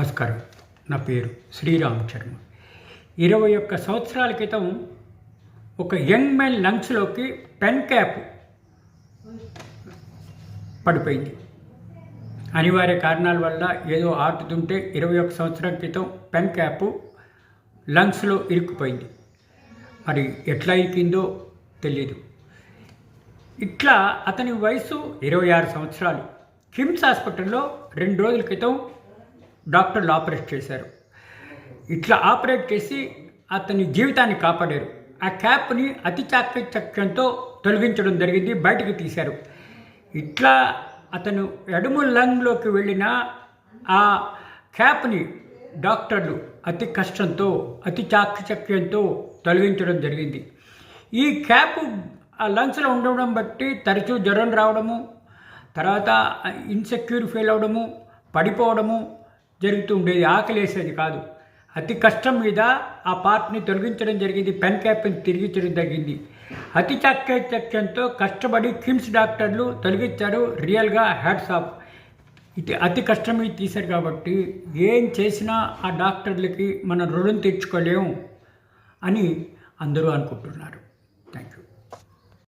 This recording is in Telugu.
నమస్కారం. నా పేరు శ్రీరామ్ శర్మ. 21 సంవత్సరాల క్రితం ఒక యంగ్ మ్యాన్ లంగ్స్లోకి పెన్ క్యాప్ పడిపోయింది. అనివార్య కారణాల వల్ల ఏదో ఆటుతుంటే 21 సంవత్సరాల క్రితం పెన్ క్యాప్ లంగ్స్లో ఇరుక్కుపోయింది. మరి ఎట్లా ఇరికిందో తెలియదు. ఇట్లా అతని వయసు 26 సంవత్సరాలు. కిమ్స్ హాస్పిటల్లో 2 రోజుల క్రితం డాక్టర్లు ఆపరేట్ చేశారు. ఇట్లా ఆపరేట్ చేసి అతని జీవితాన్ని కాపాడారు. ఆ క్యాప్ని అతి చాకచక్యంతో తొలగించడం జరిగింది, బయటకు తీశారు. ఇట్లా అతను ఎడమ లంగ్లోకి వెళ్ళిన ఆ క్యాప్ని డాక్టర్లు అతి కష్టంతో అతి చాకచక్యంతో తొలగించడం జరిగింది. ఈ క్యాప్ ఆ లంగ్స్లో ఉండడం బట్టి తరచూ జ్వరం రావడము, తర్వాత ఇన్సెక్యూర్ ఫీల్ అవడము, పడిపోవడము జరుగుతూ ఉండేది. ఆకలేసేది కాదు. అతి కష్టం మీద ఆ పార్ట్ని తొలగించడం జరిగింది, పెన్ క్యాప్ని తిరిగించడం జరిగింది. అతి చాకచక్యంతో కష్టపడి కిమ్స్ డాక్టర్లు తొలగించారు. రియల్గా హ్యాట్స్ ఆఫ్. ఇది అతి కష్టం మీద తీశారు కాబట్టి ఏం చేసినా ఆ డాక్టర్లకి మనం రుణం తీర్చుకోలేము అని అందరూ అనుకుంటున్నారు. Thank you.